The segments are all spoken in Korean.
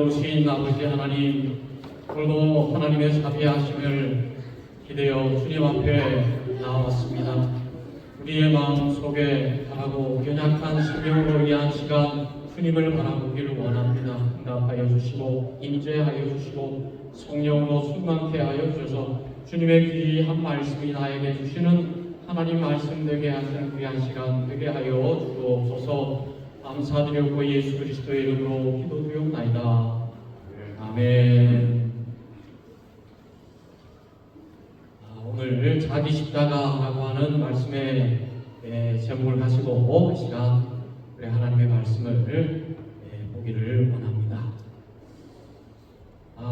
자비로우신 아버지 하나님, 오늘도 하나님의 자비하심을 기대어 주님 앞에 나왔습니다. 우리의 마음 속에 바라고 연약한 심령으로 위한 시간 주님을 바라보기를 원합니다. 응답하여 주시고 임재하여 주시고 성령으로 충만케 하여 주셔서 주님의 귀한 말씀이 나에게 주시는 하나님 말씀 되게 하시는 귀한 시간 되게 하여 주옵소서. 감사드렸고 예수 그리스도의 이름으로 기도드리옵나이다. 아멘. 오늘 자기 십자가라고 하는 말씀의 제목을 가지고 이 시간 우리 하나님의 말씀을 보기를 원합니다.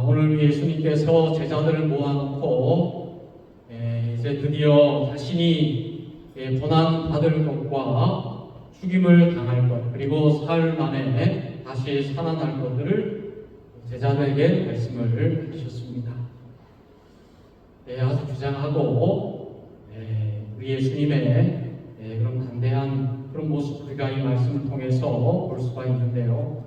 오늘 예수님께서 제자들을 모아놓고 이제 드디어 자신이 고난 받을 것과 죽임을 당할 것, 그리고 사흘 만에 다시 살아날 것들을 제자들에게 말씀을 하셨습니다. 아주 주장하고 우리 예수님의 그런 담대한 그런 모습 우리가 이 말씀을 통해서 볼 수가 있는데요.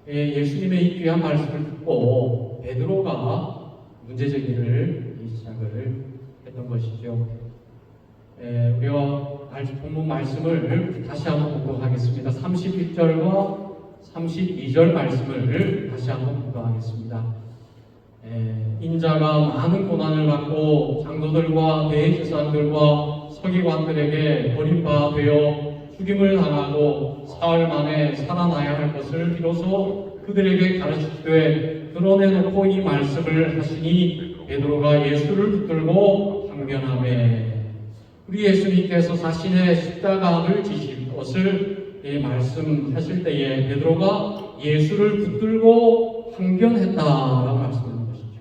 예수님의 이 귀한 말씀을 듣고 베드로가 문제제기를 시작을 했던 것이죠. 우리가 본문 말씀을 다시 한번 보도록 하겠습니다. 31절과 32절 말씀을 다시 한번 보도록 하겠습니다. 인자가 많은 고난을 받고 장로들과 대제사장들과 서기관들에게 버림받아 죽임을 당하고 사흘 만에 살아나야 할 것을 비로소 그들에게 가르치되 드러내놓고 이 말씀을 하시니 베드로가 예수를 붙들고 항변하매. 우리 예수님께서 자신의 십자가를 지실 것을 말씀하실 때에 베드로가 예수를 붙들고 항변했다라고 말씀하는 것이죠.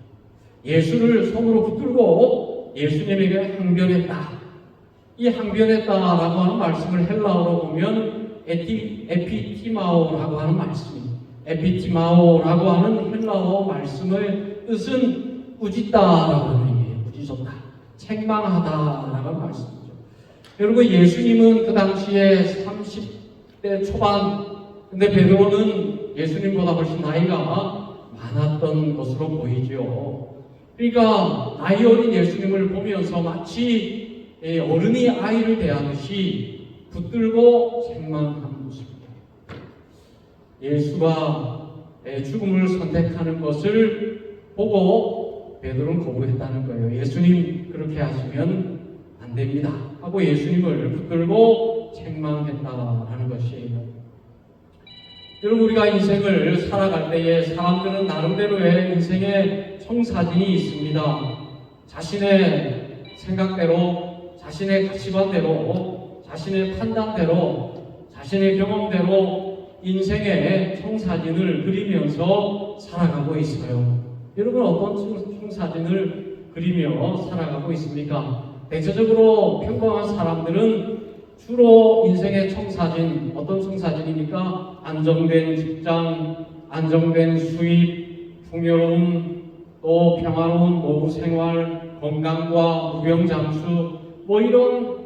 예수를 손으로 붙들고 예수님에게 항변했다. 이 항변했다라고 하는 말씀을 헬라어로 보면 에피티마오라고 하는 말씀입니다. 에피티마오라고 하는 헬라어 말씀의 뜻은 꾸짖다라고 하는 얘기예요. 꾸짖었다. 책망하다라는 말씀이죠. 여러분, 예수님은 그 당시에 30대 초반, 근데 베드로는 예수님보다 훨씬 나이가 많았던 것으로 보이죠. 그러니까 나이 어린 예수님을 보면서 마치 어른이 아이를 대하듯이 붙들고 책망하는 모습입니다. 예수가 죽음을 선택하는 것을 보고 베드로는 거부했다는 거예요. 예수님 그렇게 하시면 안 됩니다 하고 예수님을 붙들고 책망했다라는 것이에요. 여러분, 우리가 인생을 살아갈 때에 사람들은 나름대로의 인생의 청사진이 있습니다. 자신의 생각대로, 자신의 가치관대로, 자신의 판단대로, 자신의 경험대로 인생의 청사진을 그리면서 살아가고 있어요. 여러분, 어떤 청사진을 그리며 살아가고 있습니까? 대체적으로 평범한 사람들은 주로 인생의 청사진, 어떤 청사진입니까? 안정된 직장, 안정된 수입, 풍요로움, 또 평화로운 노후 생활, 건강과 무병장수, 이런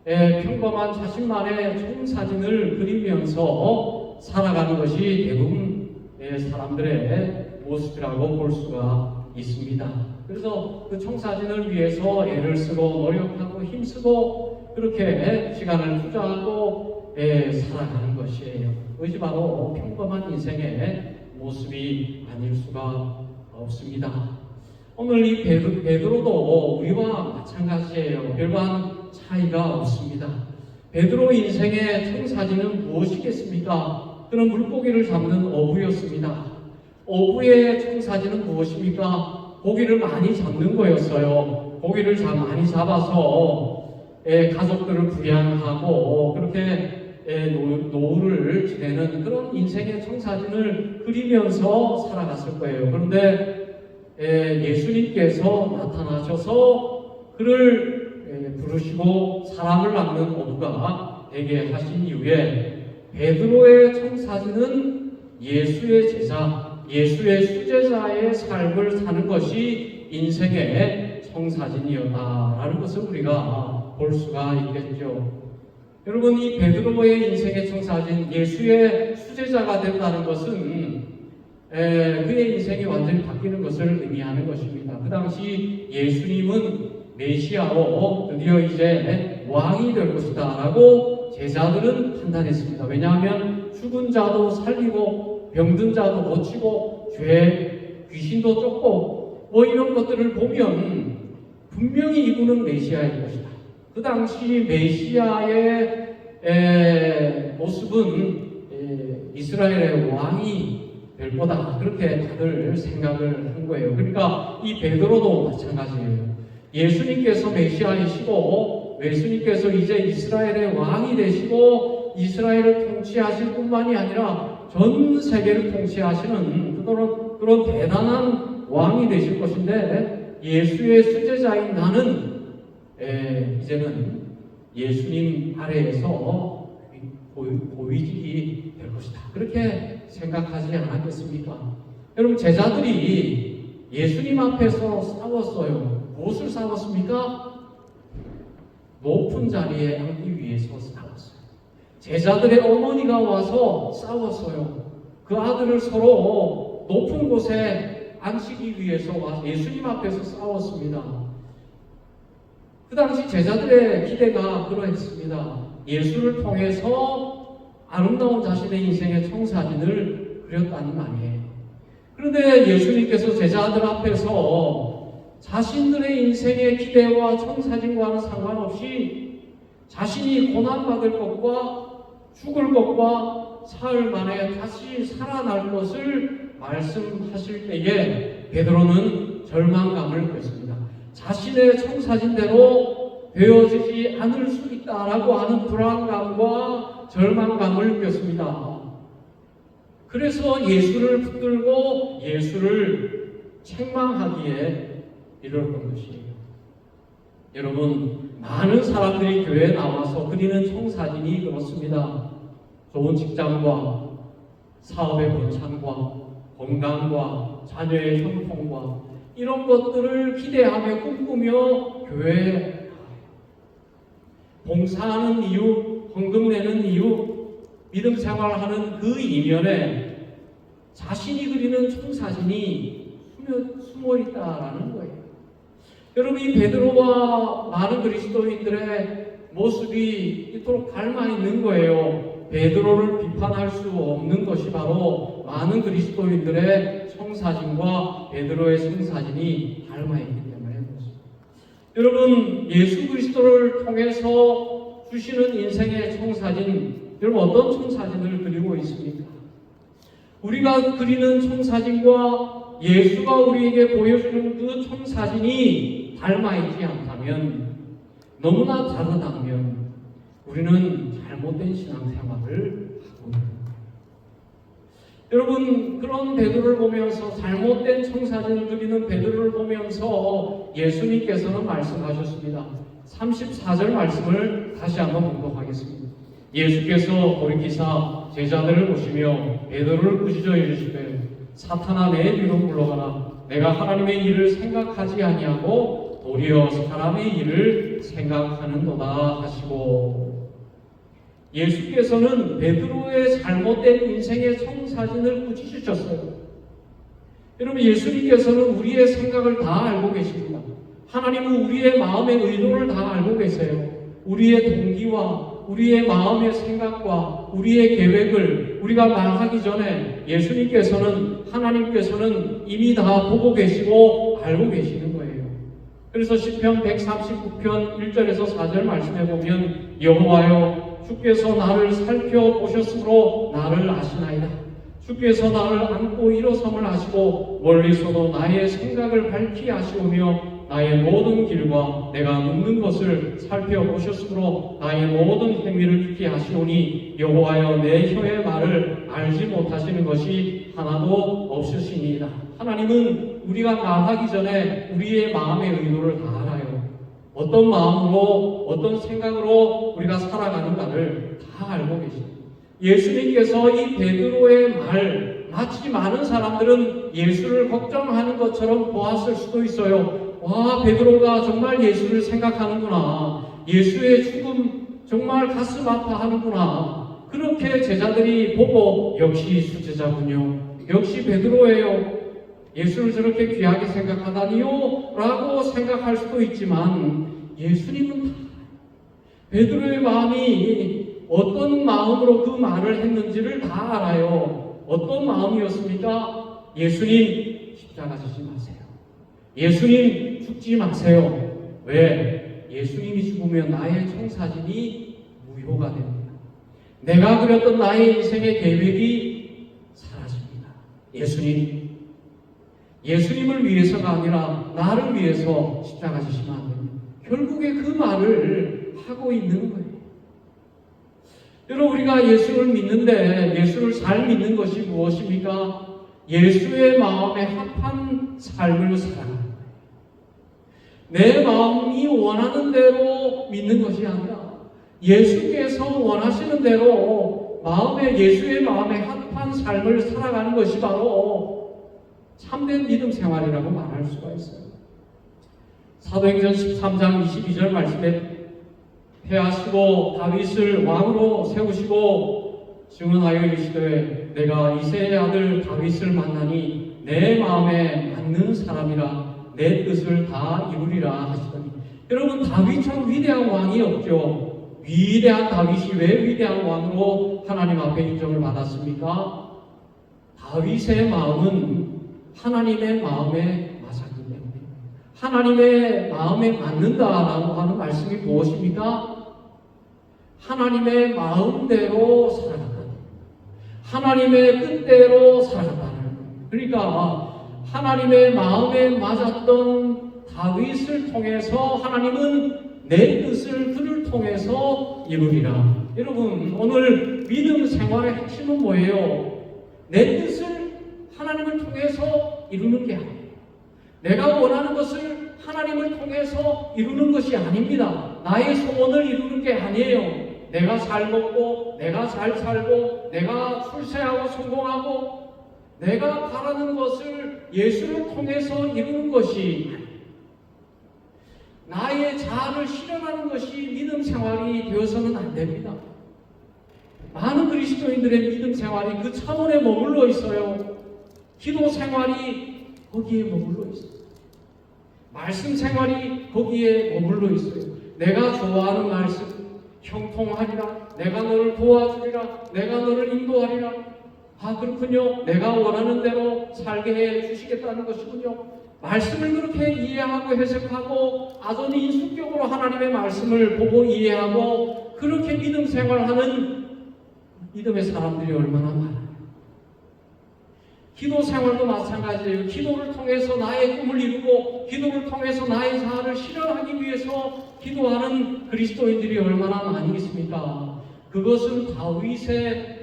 평범한 자신만의 청사진을 그리면서 살아가는 것이 대부분 사람들의 모습이라고 볼 수가 있습니다. 그래서 그 청사진을 위해서 애를 쓰고 노력하고 힘쓰고 그렇게 시간을 투자하고 살아가는 것이에요. 그것이 바로 평범한 인생의 모습이 아닐 수가 없습니다. 오늘 이 베드로도 우리와 마찬가지예요. 별반 차이가 없습니다. 베드로 인생의 청사진은 무엇이겠습니까? 그는 물고기를 잡는 어부였습니다. 어부의 청사진은 무엇입니까? 고기를 많이 잡는 거였어요. 고기를 많이 잡아서 가족들을 부양하고 그렇게 노후를 지내는 그런 인생의 청사진을 그리면서 살아갔을 거예요. 그런데 예수님께서 나타나셔서 그를 부르시고 사람을 낳는 어부가 되게 하신 이후에 베드로의 청사진은 예수의 제자, 예수의 수제자의 삶을 사는 것이 인생의 청사진이었다라는 것을 우리가 볼 수가 있겠죠. 여러분, 이 베드로의 인생의 청사진, 예수의 수제자가 된다는 것은 그의 인생이 완전히 바뀌는 것을 의미하는 것입니다. 그 당시 예수님은 메시아로 드디어 이제 왕이 될 것이다 라고 제자들은 판단했습니다. 왜냐하면 죽은 자도 살리고 병든 자도 고치고 귀신도 쫓고 뭐 이런 것들을 보면 분명히 이분은 메시아일 것이다. 그 당시 메시아의 모습은 이스라엘의 왕이 될 거다. 그렇게 다들 생각을 한 거예요. 그러니까 이 베드로도 마찬가지예요. 예수님께서 메시아이시고 예수님께서 이제 이스라엘의 왕이 되시고 이스라엘을 통치하실 뿐만이 아니라 전 세계를 통치하시는 그런 대단한 왕이 되실 것인데 예수의 수제자인 나는 이제는 예수님 아래에서 고위직이 될 것이다. 그렇게 생각하지 않았겠습니까? 여러분, 제자들이 예수님 앞에서 싸웠어요. 무엇을 싸웠습니까? 높은 자리에 앉기 위해서 싸웠어요. 제자들의 어머니가 와서 싸웠어요. 그 아들을 서로 높은 곳에 앉히기 위해서 와서 예수님 앞에서 싸웠습니다. 그 당시 제자들의 기대가 그러했습니다. 예수를 통해서 아름다운 자신의 인생의 청사진을 그렸다는 말이에요. 그런데 예수님께서 제자들 앞에서 자신들의 인생의 기대와 청사진과는 상관없이 자신이 고난받을 것과 죽을 것과 사흘 만에 다시 살아날 것을 말씀하실 때에 베드로는 절망감을 느꼈습니다. 자신의 청사진대로 되어지지 않을 수 있다라고 하는 불안감과 절망감을 느꼈습니다. 그래서 예수를 붙들고 예수를 책망하기에 이르렀던 것이에요. 여러분, 많은 사람들이 교회에 나와서 그리는 청사진이 그렇습니다. 좋은 직장과 사업의 번창과 건강과 자녀의 형통과 이런 것들을 기대하며 꿈꾸며 교회에 봉사하는 이유, 헌금 내는 이유, 믿음 생활하는 그 이면에 자신이 그리는 청사진이 숨어 있다라는 거예요. 여러분, 이 베드로와 많은 그리스도인들의 모습이 이토록 닮아 있는 거예요. 베드로를 비판할 수 없는 것이 바로 많은 그리스도인들의 청사진과 베드로의 청사진이 닮아 있기 때문에 그렇습니다. 여러분, 예수 그리스도를 통해서 주시는 인생의 청사진, 여러분 어떤 청사진을 그리고 있습니까? 우리가 그리는 청사진과 예수가 우리에게 보여주는 그 청사진이 닮아있지 않다면, 너무나 다르다면 우리는 잘못된 신앙생활을 하고 있는 거예요. 여러분, 그런 베드로를 보면서, 잘못된 청사진을 그리는 베드로를 보면서 예수님께서는 말씀하셨습니다. 34절 말씀을 다시 한번 공독하겠습니다. 예수께서 돌이키사 제자들을 보시며 베드로를 꾸짖어 이르시되 사탄아 내 뒤로 물러가라. 내가 하나님의 일을 생각하지 아니하고 도리어 사람의 일을 생각하는도다 하시고, 예수께서는 베드로의 잘못된 인생의 청사진을 꾸짖으셨어요. 여러분, 예수님께서는 우리의 생각을 다 알고 계십니다. 하나님은 우리의 마음의 의도를 다 알고 계세요. 우리의 동기와 우리의 마음의 생각과 우리의 계획을 우리가 말하기 전에 하나님께서는 이미 다 보고 계시고 알고 계시는 거예요. 그래서 시편 139편 1절에서 4절 말씀해 보면, 여호와여 주께서 나를 살펴보셨으므로 나를 아시나이다. 주께서 나를 안고 일어섬을 아시고 멀리서도 나의 생각을 밝히 아시오며 나의 모든 길과 내가 눕는 것을 살펴보셨으므로 나의 모든 행위를 깊이 아시오니 여호와여 내 혀의 말을 알지 못하시는 것이 하나도 없으시니이다. 하나님은 우리가 말하기 전에 우리의 마음의 의도를 다 알아요. 어떤 마음으로, 어떤 생각으로 우리가 살아가는가를 다 알고 계십니다. 예수님께서 이 베드로의 말, 마치 많은 사람들은 예수를 걱정하는 것처럼 보았을 수도 있어요. 와, 베드로가 정말 예수를 생각하는구나. 예수의 죽음 정말 가슴 아파하는구나. 그렇게 제자들이 보고 역시 수제자군요. 역시 베드로예요. 예수를 저렇게 귀하게 생각하다니요? 라고 생각할 수도 있지만 예수님은 베드로의 마음이 어떤 마음으로 그 말을 했는지를 다 알아요. 어떤 마음이었습니까? 예수님 십자가 지지 마세요. 예수님 죽지 마세요. 왜? 예수님이 죽으면 나의 청사진이 무효가 됩니다. 내가 그렸던 나의 인생의 계획이 사라집니다. 예수님을 위해서가 아니라 나를 위해서 십자가 지시면 안 됩니다. 결국에 그 말을 하고 있는 거예요. 여러분, 우리가 예수를 믿는데 예수를 잘 믿는 것이 무엇입니까? 예수의 마음에 합한 삶을 살아가는 거예요. 내 마음이 원하는 대로 믿는 것이 아니라 예수께서 원하시는 대로 예수의 마음에 합한 삶을 살아가는 것이 바로 참된 믿음 생활이라고 말할 수가 있어요. 사도행전 13장 22절 말씀에 패하시고 다윗을 왕으로 세우시고 증언하여 이르시되 내가 이새의 아들 다윗을 만나니 내 마음에 맞는 사람이라 내 뜻을 다 이루리라 하시더니, 여러분, 다윗처럼 위대한 왕이 없죠. 위대한 다윗이 왜 위대한 왕으로 하나님 앞에 인정을 받았습니까? 다윗의 마음은 하나님의 마음에 맞았기 때문에. 하나님의 마음에 맞는다라고 하는 말씀이 무엇입니까? 하나님의 마음대로 살아간다. 하나님의 뜻대로 살아간다는 거예요. 그러니까 하나님의 마음에 맞았던 다윗을 통해서 하나님은 내 뜻을 그를 통해서 이루리라. 여러분, 오늘 믿음 생활의 핵심은 뭐예요? 내 뜻을 하나님을 통해서 이루는 게 아니에요. 내가 원하는 것을 하나님을 통해서 이루는 것이 아닙니다. 나의 소원을 이루는 게 아니에요. 내가 잘 먹고, 내가 잘 살고, 내가 출세하고 성공하고, 내가 바라는 것을 예수를 통해서 이루는 것이, 나의 자아를 실현하는 것이 믿음 생활이 되어서는 안 됩니다. 많은 그리스도인들의 믿음 생활이 그 차원에 머물러 있어요. 기도 생활이 거기에 머물러 있어요. 말씀 생활이 거기에 머물러 있어요. 내가 좋아하는 말씀, 형통하리라, 내가 너를 도와주리라, 내가 너를 인도하리라. 아, 그렇군요. 내가 원하는 대로 살게 해 주시겠다는 것이군요. 말씀을 그렇게 이해하고 해석하고 아주 인수격으로 하나님의 말씀을 보고 이해하고 그렇게 믿음 생활하는 믿음의 사람들이 얼마나 많아요. 기도 생활도 마찬가지예요. 기도를 통해서 나의 꿈을 이루고 기도를 통해서 나의 자아를 실현하기 위해서 기도하는 그리스도인들이 얼마나 많이 있습니까? 그것은 다윗의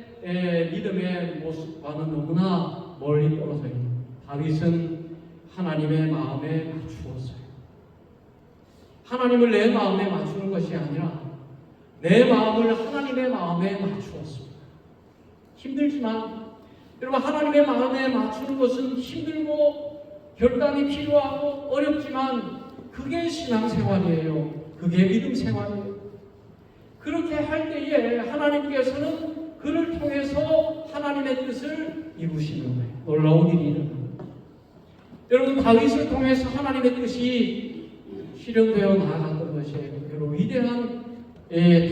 믿음의 모습과는 너무나 멀리 떨어져 있는, 다윗은 하나님의 마음에 맞추었어요. 하나님을 내 마음에 맞추는 것이 아니라 내 마음을 하나님의 마음에 맞추었습니다. 힘들지만 여러분, 하나님의 마음에 맞추는 것은 힘들고 결단이 필요하고 어렵지만 그게 신앙생활이에요. 그게 믿음 생활이에요. 그렇게 할 때에 하나님께서는 그를 통해서 하나님의 뜻을 이루시는 거예요. 놀라운 일이 일어납니다. 여러분, 다윗을 통해서 하나님의 뜻이 실현되어 나아갔던 것이에요. 여러분, 위대한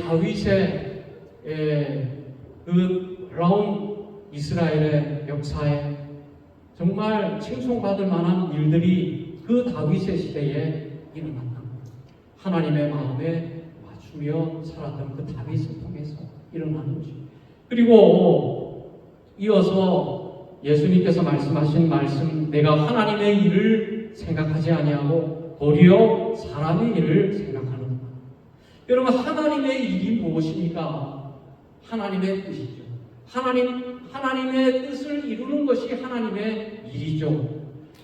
다윗의 그 놀라운 이스라엘의 역사에 정말 칭송받을 만한 일들이 그 다윗의 시대에 일어났다. 하나님의 마음에 맞추며 살았던 그 다윗을 통해서 일어나는 것입니다. 그리고 이어서 예수님께서 말씀하신 말씀, 내가 하나님의 일을 생각하지 아니하고 도리어 사람의 일을 생각하는다. 여러분, 하나님의 일이 무엇입니까? 하나님의 뜻이죠. 하나님의 뜻을 이루는 것이 하나님의 일이죠.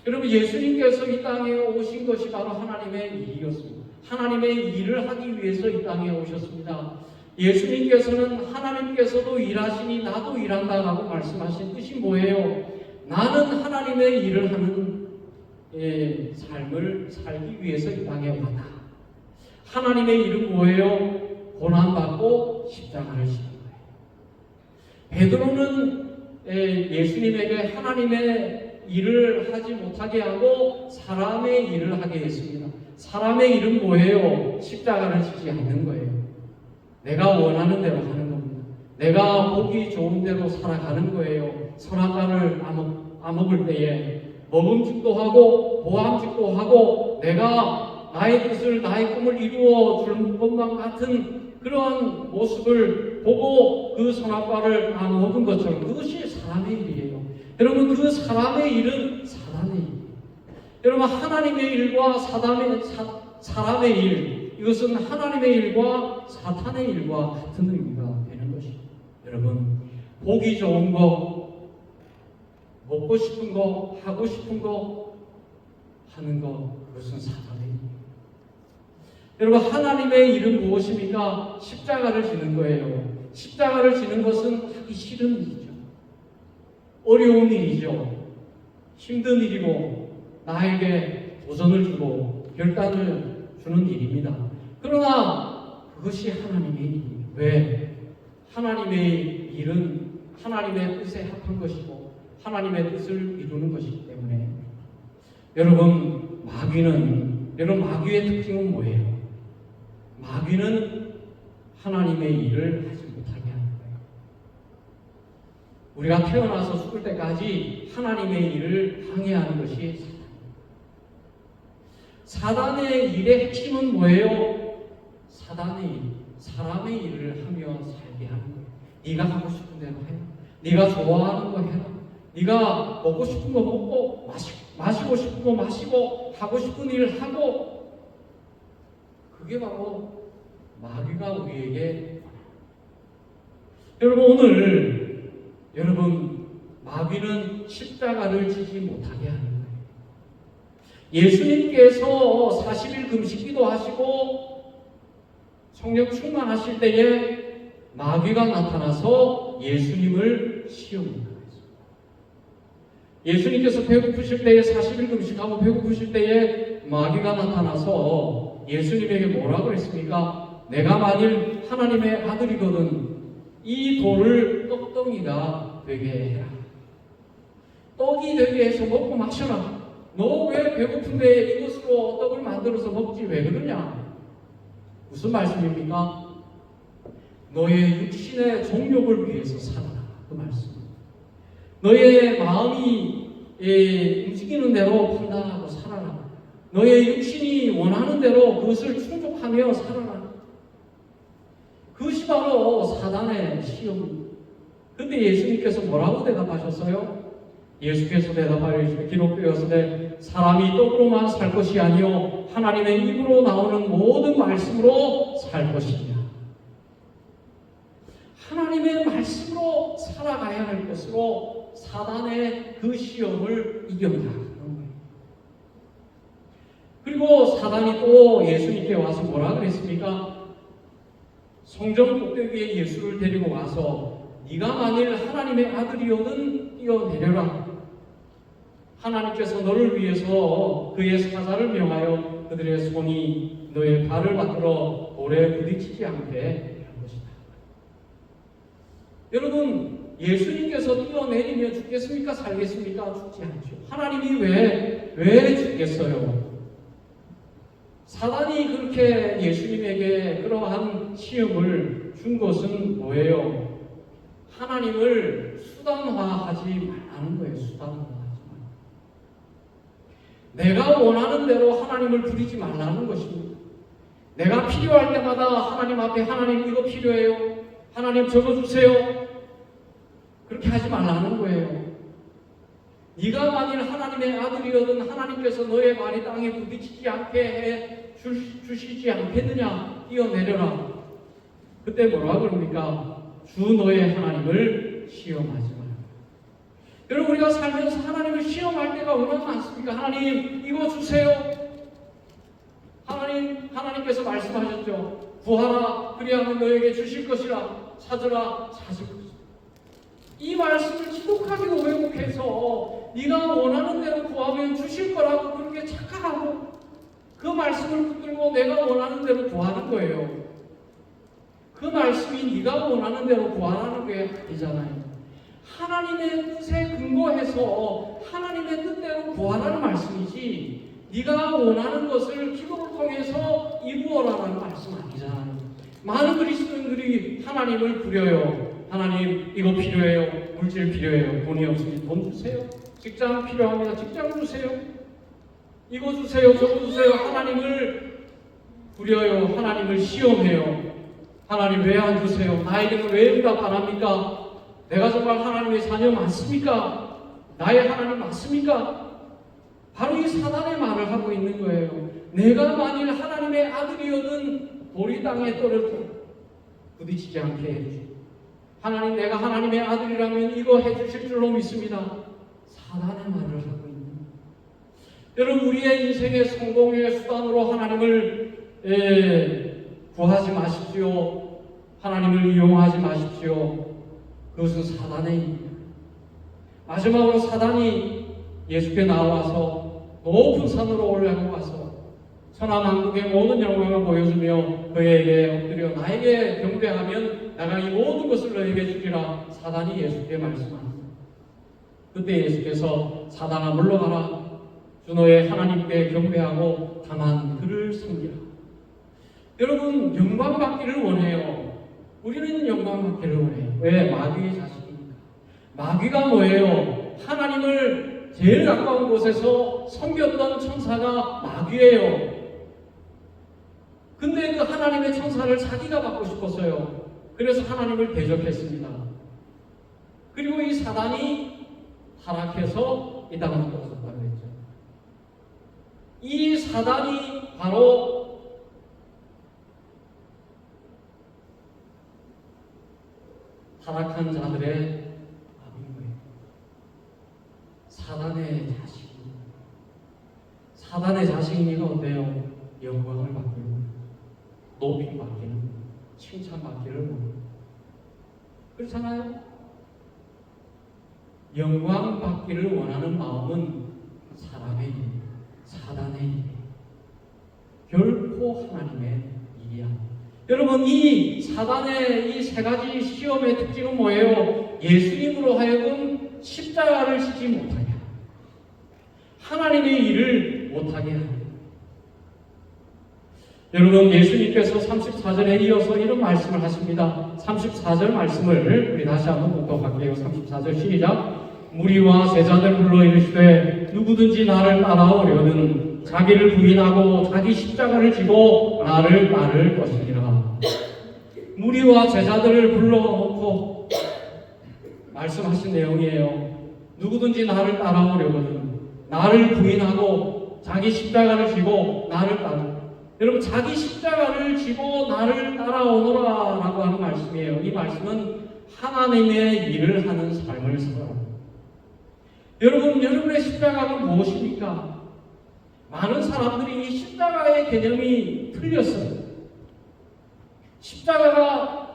여러분, 예수님께서 이 땅에 오신 것이 바로 하나님의 일이었습니다. 하나님의 일을 하기 위해서 이 땅에 오셨습니다. 예수님께서는 하나님께서도 일하시니 나도 일한다라고 말씀하신 뜻이 뭐예요? 나는 하나님의 일을 하는 삶을 살기 위해서 이 땅에 왔다. 하나님의 일은 뭐예요? 고난받고 십자가를 지는 거예요. 베드로는 예수님에게 하나님의 일을 하지 못하게 하고 사람의 일을 하게 했습니다. 사람의 일은 뭐예요? 십자가를 지지 않는 거예요. 내가 원하는 대로 하는 겁니다. 내가 보기 좋은 대로 살아가는 거예요. 선악과를 아먹을 때에 먹음직도 하고 보암직도 하고 내가 나의 뜻을 나의 꿈을 이루어 주는 것만 같은 그러한 모습을 보고 그 선악과를 안 먹은 것처럼 그것이 사람의 일이에요. 여러분 그 사람의 일은 사단의 일. 여러분 하나님의 일과 사람의 일 이것은 하나님의 일과 사탄의 일과 같은 의미가 되는 것입니다. 여러분 보기 좋은 거 먹고 싶은 거 하고 싶은 거 하는 거 그것은 사단의 일이에요. 여러분 하나님의 일은 무엇입니까? 십자가를 지는 거예요. 십자가를 지는 것은 하기 싫은 일이죠. 어려운 일이죠. 힘든 일이고 나에게 도전을 주고 결단을 주는 일입니다. 그러나 그것이 하나님의 일이에요. 왜? 하나님의 일은 하나님의 뜻에 합한 것이고 하나님의 뜻을 이루는 것이기 때문에 여러분 마귀의 특징은 뭐예요? 마귀는 하나님의 일을 하지 못하게 하는 거예요. 우리가 태어나서 죽을 때까지 하나님의 일을 방해하는 것이 사단입니다. 사단의 일의 핵심은 뭐예요? 사단의 일, 사람의 일을 하며 살게 하는 거예요. 네가 하고 싶은 대로 해라. 네가 좋아하는 거 해라. 네가 먹고 싶은 거 먹고 마시고 싶은 거 마시고 하고 싶은 일을 하고 그게 바로 마귀가 우리에게 여러분 오늘 마귀는 십자가를 지지 못하게 하는 거예요. 예수님께서 40일 금식기도 하시고 성령 충만하실 때에 마귀가 나타나서 예수님을 시험합니다. 예수님께서 배고프실 때에 40일 금식하고 배고프실 때에 마귀가 나타나서 예수님에게 뭐라고 그랬습니까? 내가 만일 하나님의 아들이거든 이 돌을 떡덩이가 되게 해라. 떡이 되게 해서 먹고 마셔라. 너 왜 배고픈데 이것으로 떡을 만들어서 먹지 왜 그러냐? 무슨 말씀입니까? 너의 육신의 정욕을 위해서 살아라. 그 말씀. 너의 마음이 움직이는 대로 판단하고 살아라. 너의 육신이 원하는 대로 그것을 충족하며 살아라. 그것이 바로 사단의 시험입니다. 근데 예수님께서 뭐라고 대답하셨어요? 예수께서 대답하여 기록되었으되 사람이 떡으로만 살 것이 아니요 하나님의 입으로 나오는 모든 말씀으로 살 것이냐. 하나님의 말씀으로 살아가야 할 것으로 사단의 그 시험을 이겨나가는 거예요. 그리고 사단이 또 예수님께 와서 뭐라 그랬습니까? 성전 꼭대기에 예수를 데리고 와서 네가 만일 하나님의 아들이오든 뛰어내려라. 하나님께서 너를 위해서 그의 사자를 명하여 그들의 손이 너의 발을 받들어 돌에 부딪히지 않게 할 것이다. 여러분 예수님께서 뛰어내리면 죽겠습니까? 살겠습니까? 죽지 않죠. 하나님이 왜 죽겠어요? 사단이 그렇게 예수님에게 그러한 시험을 준 것은 뭐예요? 하나님을 수단화하지 말라는 거예요. 수단화하지 말. 내가 원하는 대로 하나님을 부리지 말라는 것입니다. 내가 필요할 때마다 하나님 앞에 하나님 이거 필요해요. 하나님 적어주세요. 그렇게 하지 말라는 거예요. 네가 만일 하나님의 아들이거든 하나님께서 너의 발이 땅에 부딪히지 않게 해 주시지 않겠느냐. 뛰어내려라. 그때 뭐라고 그럽니까? 주 너의 하나님을 시험하지 마라. 여러분 우리가 살면서 하나님을 시험할 때가 얼마나 많습니까? 하나님 이거 주세요. 하나님께서 말씀하셨죠. 구하라 그리하면 너에게 주실 것이라. 찾으라 찾을 것이라. 이 말씀을 지독하게 왜곡해서 네가 원하는 대로 구하면 주실 거라고 그렇게 착각하고 그 말씀을 붙들고 내가 원하는 대로 구하는 거예요. 그 말씀이 네가 원하는 대로 구하라는 게 아니잖아요. 하나님의 뜻에 근거해서 하나님의 뜻대로 구하라는 말씀이지, 네가 원하는 것을 기도를 통해서 이루어라라는 말씀 아니잖아요. 많은 그리스도인들이 하나님을 부려요. 하나님, 이거 필요해요. 물질 필요해요. 돈이 없으니 돈 주세요. 직장 필요합니다. 직장 주세요. 이거 주세요. 저거 주세요. 하나님을 부려요. 하나님을 시험해요. 하나님 왜 안 주세요? 나에게는 왜 응답 안 합니까? 내가 정말 하나님의 자녀 맞습니까? 나의 하나님 맞습니까? 바로 이 사단의 말을 하고 있는 거예요. 내가 만일 하나님의 아들이어든 돌이 땅에 떨어져 부딪히지 않게 해주시고, 하나님, 내가 하나님의 아들이라면 이거 해주실 줄로 믿습니다. 사단의 말을 하고 있는 거예요. 여러분, 우리의 인생의 성공의 수단으로 하나님을 구하지 마십시오. 하나님을 이용하지 마십시오. 그것은 사단의 일입니다. 마지막으로 사단이 예수께 나와서 높은 산으로 올라가서 서남왕국의 모든 영광을 보여주며 그에게 엎드려 나에게 경배하면 내가 이 모든 것을 너에게 주리라. 사단이 예수께 말씀합니다. 그때 예수께서 사단아 물러가라. 주 너의 하나님께 경배하고 다만 그를 섬기라. 여러분, 영광 받기를 원해요. 우리는 영광 받기를 원해요. 왜? 마귀의 자식입니까? 마귀가 뭐예요? 하나님을 제일 가까운 곳에서 섬겼던 천사가 마귀예요. 근데 그 하나님의 천사를 자기가 받고 싶었어요. 그래서 하나님을 대적했습니다. 그리고 이 사단이 타락해서 이 땅을 떠났다고 했죠. 이 사단이 바로 타락한 자들의 아비인 거예요. 사단의 자식입니다. 사단의 자식이니까 어때요? 영광을 받기를, 높임 받기를, 칭찬 받기를 원해요. 그렇잖아요? 영광 받기를 원하는 마음은 사람의 일, 사단의 일, 결코 하나님의 일이 아닙니다. 여러분, 이 사단의 이 세 가지 시험의 특징은 뭐예요? 예수님으로 하여금 십자가를 지지 못하게 합니다. 하나님의 일을 못하게 합니다. 여러분, 예수님께서 34절에 이어서 이런 말씀을 하십니다. 34절 말씀을 우리 다시 한번 봉독할게요. 34절 시작. 무리와 제자들 불러 이르시되 누구든지 나를 따라오려는 자기를 부인하고 자기 십자가를 지고 나를 따를 것이니라. 무리와 제자들을 불러놓고 말씀하신 내용이에요. 누구든지 나를 따라오려거든 나를 부인하고 자기 십자가를 지고 나를 따르. 여러분, 자기 십자가를 지고 나를 따라오너라 라고 하는 말씀이에요. 이 말씀은 하나님의 일을 하는 삶을 살아라. 여러분, 여러분의 십자가가 무엇입니까? 많은 사람들이 이 십자가의 개념이 틀렸어요. 십자가가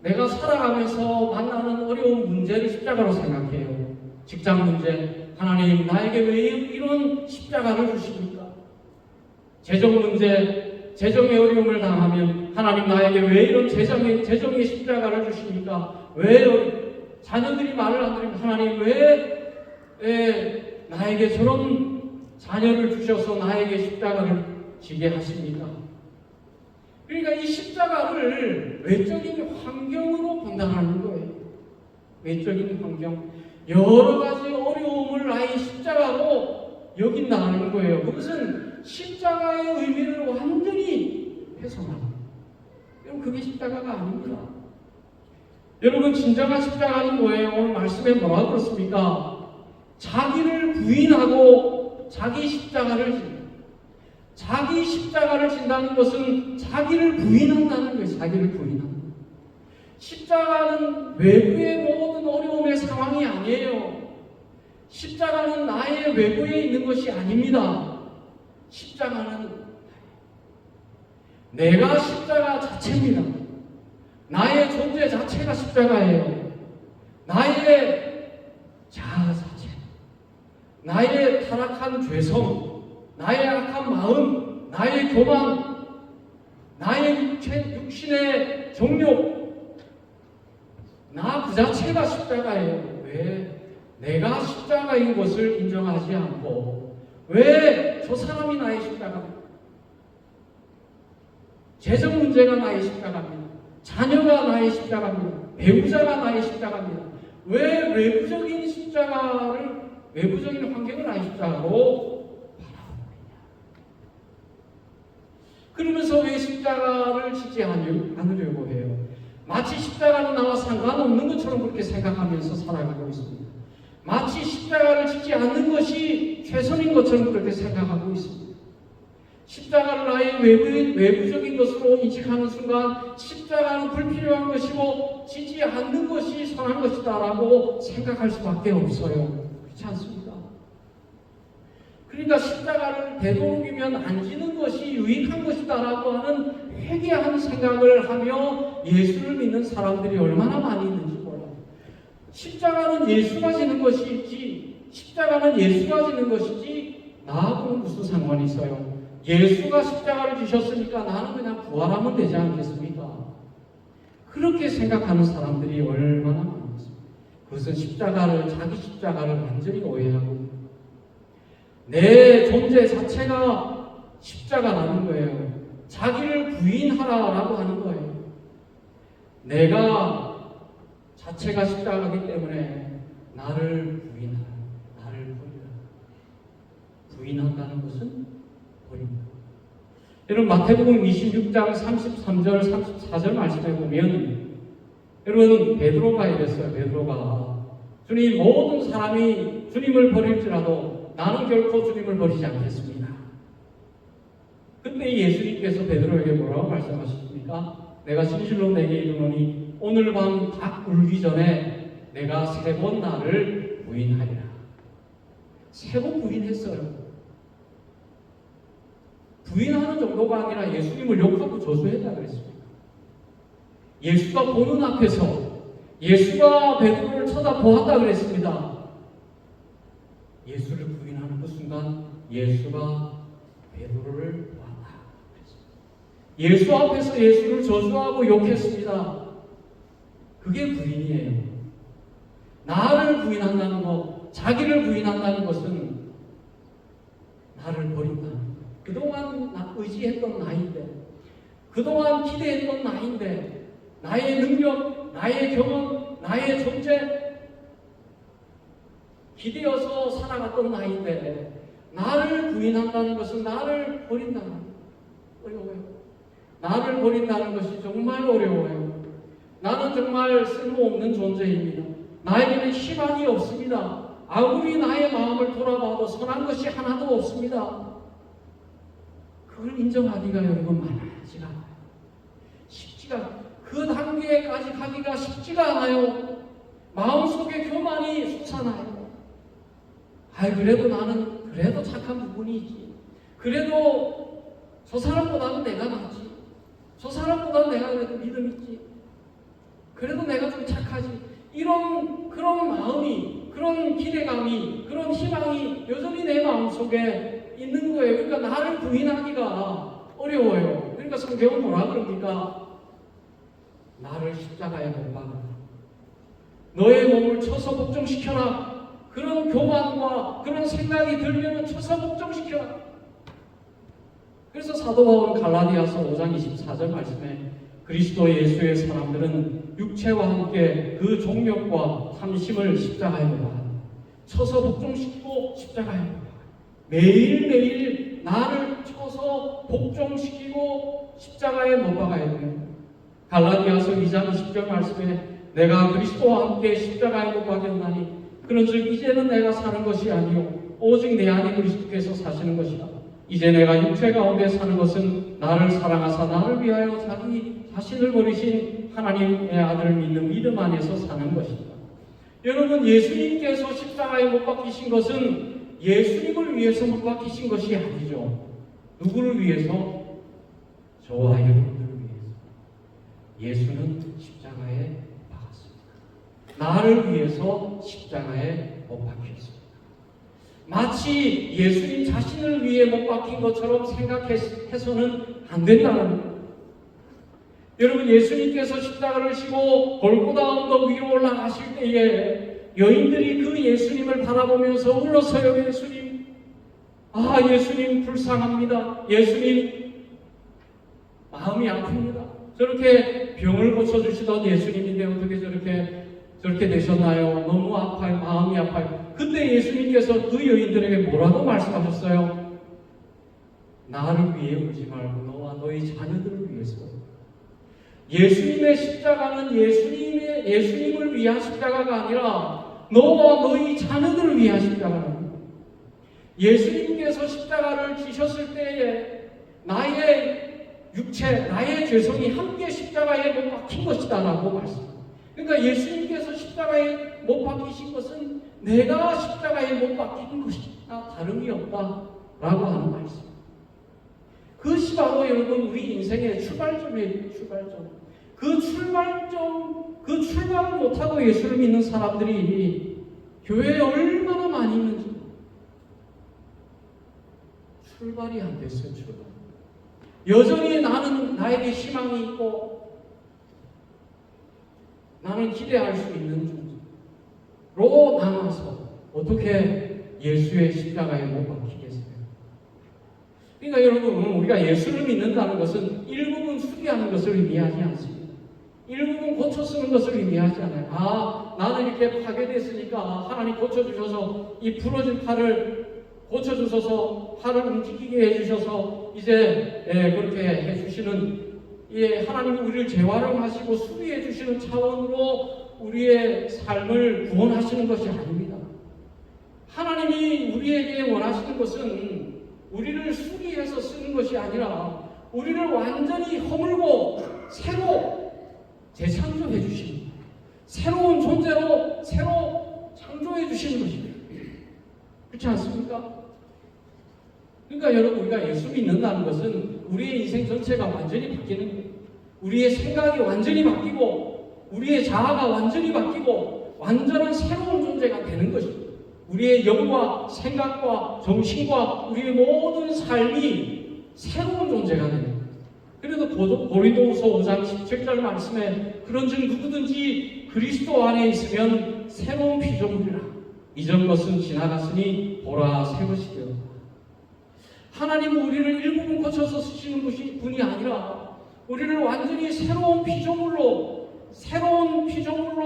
내가 살아가면서 만나는 어려운 문제를 십자가로 생각해요. 직장 문제, 하나님 나에게 왜 이런 십자가를 주십니까? 재정 문제, 재정의 어려움을 당하면 하나님 나에게 왜 이런 재정의 십자가를 주십니까? 왜 자녀들이 말을 안 들으면 하나님 왜 나에게 저런 자녀를 주셔서 나에게 십자가를 지게 하십니까? 그러니까 이 십자가를 외적인 환경으로 판단하는 거예요. 외적인 환경, 여러 가지 어려움을 나의 십자가로 여긴다는 거예요. 그것은 십자가의 의미를 완전히 훼손합니다. 여러분, 그게 십자가가 아닙니다. 여러분, 진정한 십자가는 뭐예요? 오늘 말씀에 뭐라고 그렇습니까? 자기를 부인하고 자기 십자가를 진다. 자기 십자가를 진다는 것은 자기를 부인한다는 거예요. 자기를 부인한다. 십자가는 외부의 모든 어려움의 상황이 아니에요. 십자가는 나의 외부에 있는 것이 아닙니다. 십자가는 내가 십자가 자체입니다. 나의 존재 자체가 십자가예요. 나의 자아 자체, 나의 타락한 죄성, 나의 악한 마음, 나의 교만, 나의 육신의 정욕, 나 그 자체가 십자가예요. 왜 내가 십자가인 것을 인정하지 않고 왜 저 사람이 나의 십자가입니다. 재정 문제가 나의 십자가입니다. 자녀가 나의 십자가입니다. 배우자가 나의 십자가입니다. 왜 외부적인 십자가를, 외부적인 환경을 나의 십자가로 바라보느냐. 그러면서 왜 십자가를 지지 않으려고 해요? 마치 십자가는 나와 상관없는 것처럼 그렇게 생각하면서 살아가고 있습니다. 마치 십자가를 지지 않는 것이 최선인 것처럼 그렇게 생각하고 있습니다. 십자가를 나의 외부적인 것으로 인식하는 순간 십자가는 불필요한 것이고 지지 않는 것이 선한 것이다라고 생각할 수밖에 없어요. 그렇지 않습니까? 그러니까 십자가를 되도록이면 안 지는 것이 유익한 것이다라고 하는 회개하는 생각을 하며 예수를 믿는 사람들이 얼마나 많이 있는지 몰라요. 십자가는 예수가 지는 것이지, 십자가는 예수가 지는 것이지 나하고는 무슨 상관이 있어요? 예수가 십자가를 지셨으니까 나는 그냥 부활하면 되지 않겠습니까? 그렇게 생각하는 사람들이 얼마나 많습니다. 그것은 자기 십자가를 완전히 오해하고 내 존재 자체가 십자가라는 거예요. 자기를 부인하라라고 하는 거예요. 내가 자체가 십자가이기 때문에 나를 부인하라, 나를 버리라. 부인한다는 것은 버립니다. 여러분 마태복음 26장 33절 34절 말씀에 보면 여러분 베드로가 이랬어요. 베드로가 주님, 모든 사람이 주님을 버릴지라도 나는 결코 주님을 버리지 않겠습니다. 그때 예수님께서 베드로에게 뭐라고 말씀하셨습니까? 내가 진실로 내게 이르노니 오늘 밤 닭 울기 전에 내가 3번 나를 부인하리라. 3번 부인했어요. 부인하는 정도가 아니라 예수님을 욕하고 저주했다 그랬습니다. 예수가 보는 앞에서 예수가 베드로를 쳐다보았다 그랬습니다. 예수를 부인하는 그 순간 예수가 베드로를 보았다 그랬습니다. 예수 앞에서 예수를 저주하고 욕했습니다. 그게 부인이에요. 나를 부인한다는 것, 자기를 부인한다는 것은 나를 버린다는 것. 그동안 의지했던 나인데, 그동안 기대했던 나인데, 나의 능력, 나의 경험, 나의 존재 기대어서 살아갔던 나인데 나를 부인한다는 것은 나를 버린다는 거예요. 어려워요. 나를 버린다는 것이 정말 어려워요. 나는 정말 쓸모없는 존재입니다. 나에게는 희망이 없습니다. 아무리 나의 마음을 돌아봐도 선한 것이 하나도 없습니다. 그걸 인정하기가 여러분 많지가 않아요. 쉽지가, 그 단계까지 가기가 쉽지가 않아요. 마음속에 교만이 솟아나요. 그래도 나는 그래도 착한 부분이 있지. 그래도 저 사람보다는 내가 낫지. 저 사람보다는 내가 그래도 믿음 있지. 그래도 내가 좀 착하지. 그런 마음이, 그런 기대감이, 그런 희망이 여전히 내 마음속에 있는 거예요. 그러니까 나를 부인하기가 어려워요. 그러니까 성경은 뭐라 그럽니까? 나를 십자가에 못 박아라. 너의 몸을 쳐서 복종시켜라. 그런 교만과 그런 생각이 들면 쳐서 복종시켜라. 그래서 사도 바울은 갈라디아서 5장 24절 말씀에 그리스도 예수의 사람들은 육체와 함께 그 종력과 탐심을 십자가에 못 박아. 쳐서 복종시키고 십자가에 못 박아. 매일매일 나를 쳐서 복종시키고 십자가에 못 박아야 돼요. 갈라디아서 2장 20절 말씀에 내가 그리스도와 함께 십자가에 못 박였나니 그런즉 이제는 내가 사는 것이 아니요 오직 내 안에 그리스도께서 사시는 것이다. 이제 내가 육체 가운데 사는 것은 나를 사랑하사 나를 위하여 자기 자신을 버리신 하나님의 아들을 믿는 믿음 안에서 사는 것이다. 여러분, 예수님께서 십자가에 못 박히신 것은 예수님을 위해서 못 박히신 것이 아니죠. 누구를 위해서? 저와 여러분들을 위해서. 예수는 십자가에 박았습니다. 나를 위해서 십자가에 못 박혔습니다. 마치 예수님 자신을 위해 못 박힌 것처럼 생각해서는 안 된다는 거예요. 여러분, 예수님께서 십자가를 지고 골고다 언덕 위로 올라가실 때에 여인들이 그 예수님을 바라보면서 울었어요. 예수님, 아 예수님 불쌍합니다. 예수님 마음이 아픕니다. 저렇게 병을 고쳐주시던 예수님인데 어떻게 저렇게 되셨나요? 너무 아파요. 마음이 아파요. 그때 예수님께서 그 여인들에게 뭐라고 말씀하셨어요? 나를 위해 울지 말고 너와 너희 자녀들을 위해서. 예수님의 십자가는 예수님을 위한 십자가가 아니라 너와 너희 자녀들을 위한 십자가입니다. 예수님께서 십자가를 지셨을 때에 나의 육체, 나의 죄성이 함께 십자가에 못 박힌 것이다라고 말씀합니다. 그러니까 예수님께서 십자가에 못 박히신 것은 내가 십자가에 못 박힌 것이나 다름이 없다라고 하는 말씀. 그것이 바로 여러분 우리 인생의 출발점이에요. 그 출발을 못하고 예수를 믿는 사람들이 교회에 얼마나 많이 있는지 출발이 안 됐어요. 여전히 나에게 희망이 있고 나는 기대할 수 있는 존재로 남아서 어떻게 예수의 십자가에 못 박히겠어요? 그러니까 여러분, 우리가 예수를 믿는다는 것은 일부분 수리하는 것을 의미하지 않습니다. 일부분 고쳐 쓰는 것을 의미하지 않아요. 아, 나는 이렇게 파괴됐으니까 하나님 고쳐주셔서 이 부러진 팔을 고쳐주셔서 팔을 움직이게 해주셔서 이제 그렇게 해주시는 하나님이 우리를 재활용하시고 수리해 주시는 차원으로 우리의 삶을 구원하시는 것이 아닙니다. 하나님이 우리에게 원하시는 것은 우리를 수리해서 쓰는 것이 아니라 우리를 완전히 허물고 새로 재창조해 주시는, 새로운 존재로 새로 창조해 주시는 것입니다. 그렇지 않습니까? 그러니까 여러분, 우리가 예수 믿는다는 것은 우리의 인생 전체가 완전히 바뀌는 거예요. 우리의 생각이 완전히 바뀌고 우리의 자아가 완전히 바뀌고 완전한 새로운 존재가 되는 것입니다. 우리의 영과 생각과 정신과 우리의 모든 삶이 새로운 존재가 됩니다. 그래도 고린도후서 5장 17절 말씀에 그런즉 누구든지 그리스도 안에 있으면 새로운 피조물이라 이전 것은 지나갔으니 보라 새 것이 되었다. 하나님은 우리를 일부분 고쳐서 쓰시는 분이 아니라 우리를 완전히 새로운 피조물로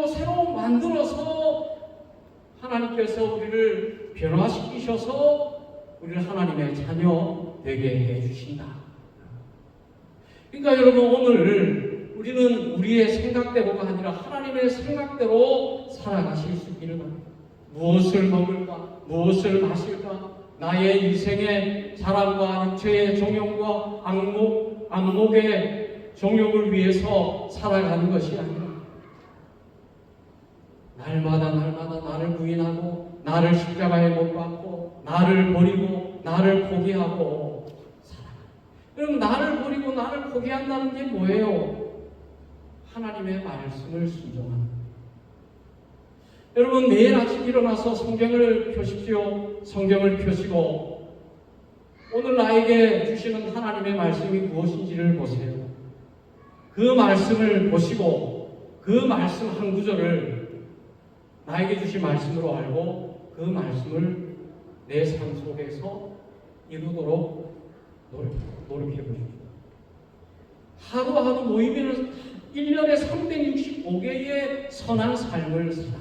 새로 만들어서 하나님께서 우리를 변화시키셔서 우리를 하나님의 자녀 되게 해주신다. 그러니까 여러분, 오늘 우리는 우리의 생각대로가 아니라 하나님의 생각대로 살아가실 수 있기를 바랍니다. 무엇을 먹을까? 무엇을 마실까? 나의 인생의 자랑과 육체의 정욕과 안목의 정욕을 위해서 살아가는 것이 아니라 날마다 나를 부인하고 나를 십자가에 못 박고 나를 버리고 나를 포기하고 살아가는. 그럼 나를 버리고 나를 포기한다는 게 뭐예요? 하나님의 말씀을 순종하는. 여러분, 매일 아침 일어나서 성경을 펴십시오. 성경을 펴시고 오늘 나에게 주시는 하나님의 말씀이 무엇인지를 보세요. 그 말씀을 보시고 그 말씀 한 구절을 나에게 주신 말씀으로 알고 그 말씀을 내 삶 속에서 이루도록 노력해 보십시오. 하루하루 모이면 1년에 365개의 선한 삶을 살아가는 것입니다.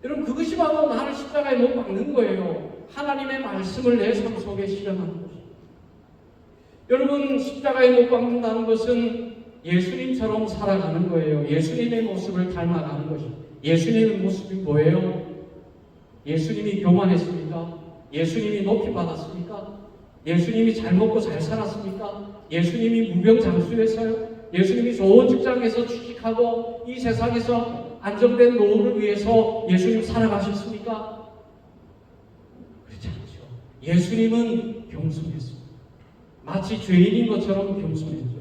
여러분, 그것이 바로 나를 십자가에 못 박는 거예요. 하나님의 말씀을 내 삶 속에 실현하는 것입니다. 여러분, 십자가에 못 박는다는 것은 예수님처럼 살아가는 거예요. 예수님의 모습을 닮아가는 것입니다. 예수님의 모습이 뭐예요? 예수님이 교만했습니까? 예수님이 높이 받았습니까? 예수님이 잘 먹고 잘 살았습니까? 예수님이 무병장수했어요? 예수님이 좋은 직장에서 취직하고 이 세상에서 안정된 노후를 위해서 예수님 살아가셨습니까? 그렇지 않죠. 예수님은 겸손했습니다. 마치 죄인인 것처럼 겸손했죠.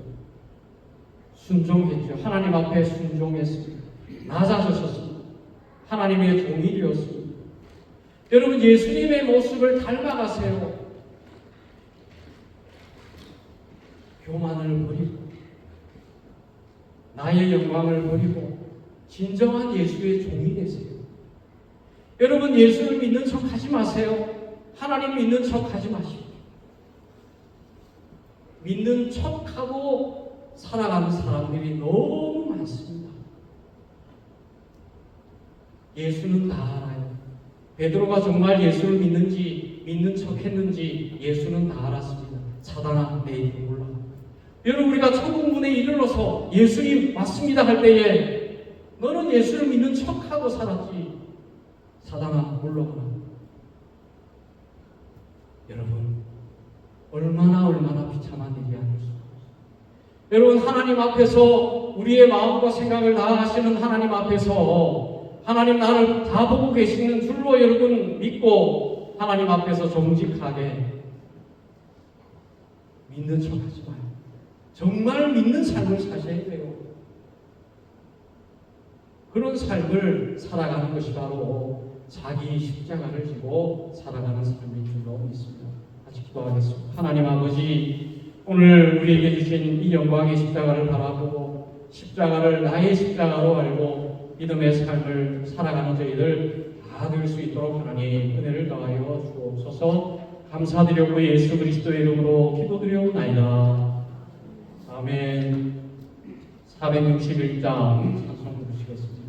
순종했죠. 하나님 앞에 순종했습니다. 낮아졌습니다. 하나님의 종이 되었습니다. 여러분, 예수님의 모습을 닮아가세요. 교만을 버리고 나의 영광을 버리고 진정한 예수의 종이 되세요. 여러분, 예수를 믿는 척 하지 마세요. 하나님 믿는 척 하지 마시고. 믿는 척하고 살아가는 사람들이 너무 많습니다. 예수는 다 알아요. 베드로가 정말 예수를 믿는 척 했는지 예수는 다 알았습니다. 사단아, 내 이름 몰라. 여러분, 우리가 천국 문에 이르러서 예수님 맞습니다 할 때에 너는 예수를 믿는 척하고 살았지. 사단아, 물러가라. 여러분, 얼마나 비참한 일이 아니겠습니까? 여러분, 하나님 앞에서 우리의 마음과 생각을 다 하시는 하나님 앞에서 하나님 나를 다 보고 계시는 줄로 여러분 믿고 하나님 앞에서 정직하게 믿는 척 하지 마요. 정말 믿는 삶을 사셔야 돼요. 그런 삶을 살아가는 것이 바로 자기 십자가를 지고 살아가는 삶인 줄로 믿습니다. 같이 기도하겠습니다. 하나님 아버지, 오늘 우리에게 주신 이 영광의 십자가를 바라보고 십자가를 나의 십자가로 알고 믿음의 삶을 살아가는 저희들 다 될 수 있도록 하나님 은혜를 더하여 주옵소서. 감사드렸고 예수 그리스도의 이름으로 기도드려옵나이다. 아멘. 461장 찬송 부르시겠습니다.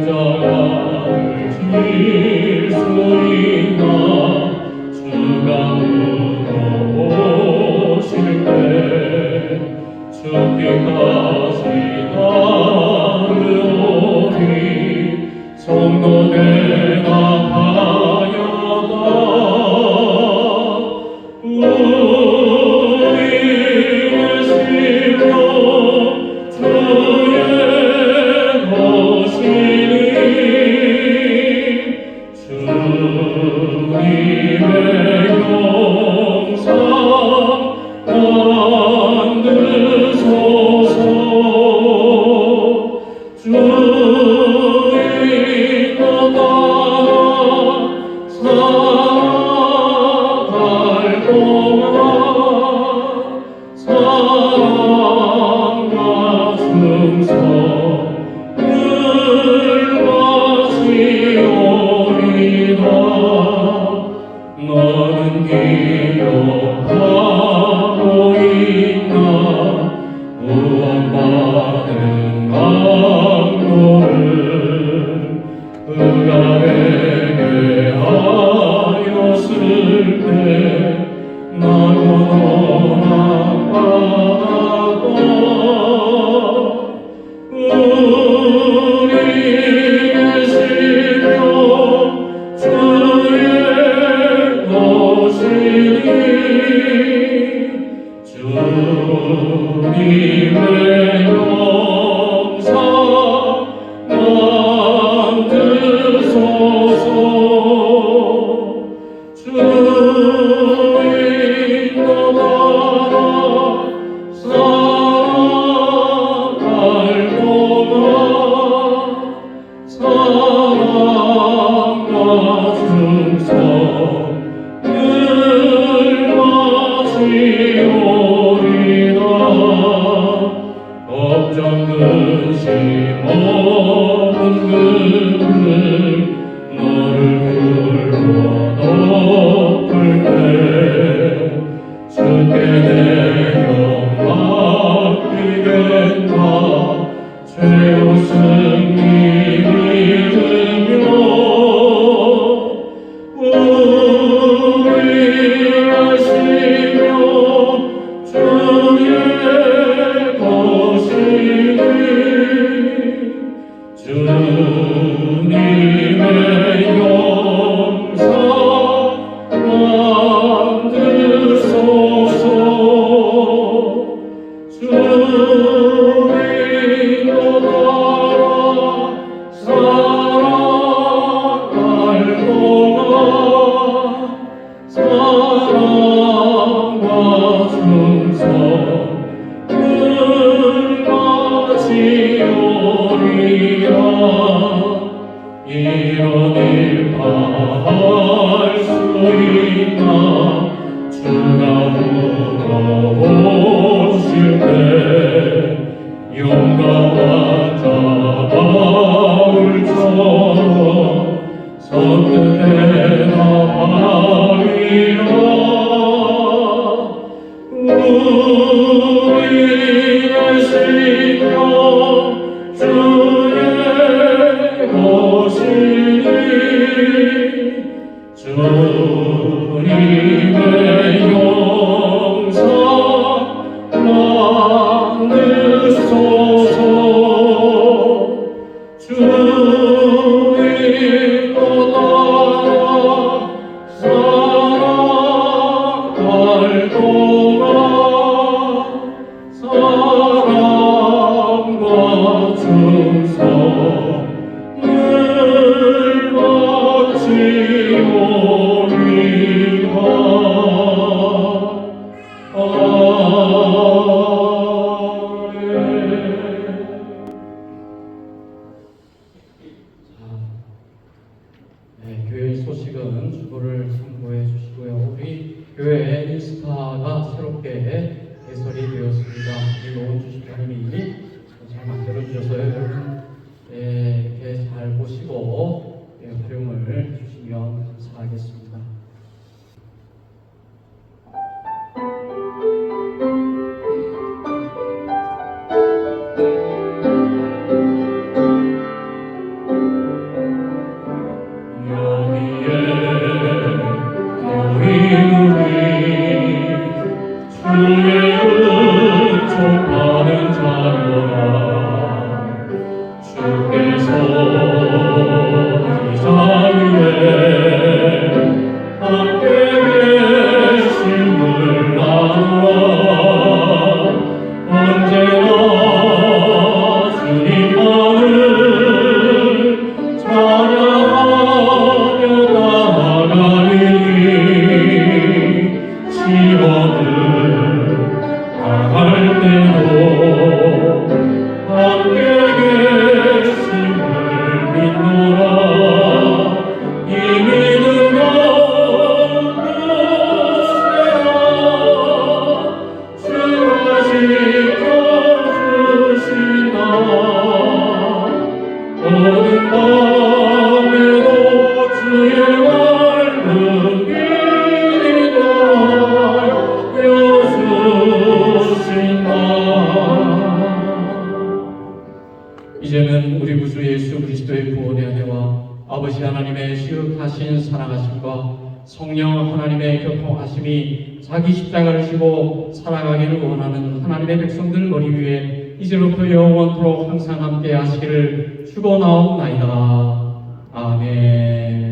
십자가를 질 수 있나 주가 물어보실 때 죽기까지 따르오니 성도 대답하여다 우리의 심령 주의 주님의 영상 만드소서. 주의 떠나 살아갈 동안 사랑과 충성 너는 기억하고 있나 구원받은 강도를 그가에게 하였을 때 나도 낙받았고 우리의 심령 주의 주님의 영상 만드소서. 주의 떠나 살아갈 동안 사랑과 충성 걱정 근심 없는 그들 너를 불러 높을 때 주께 내 영광 드리겠다 최후 승리 믿으며 우리의 심령 주의 주님의 영상 만드소서. 네, 교회 소식은 주보를 참고해 주시고요. 우리 교회 인스타가 새롭게 개설이 되었습니다. 이 노은주 집사님이 잘 만들어 주셔서요. 여러분 이렇게 잘 보시고 활용을 주시면 감사하겠습니다. 이제는 우리 구주 예수 그리스도의 구원의 은혜와 아버지 하나님의 시극하신 사랑하심과 성령 하나님의 교통하심이 자기 십자가를 지고 살아가기를 원하는 하나님의 백성들 머리 위에 이제부터 영원토록 항상 함께 하시기를 축원하옵나이다. 아멘.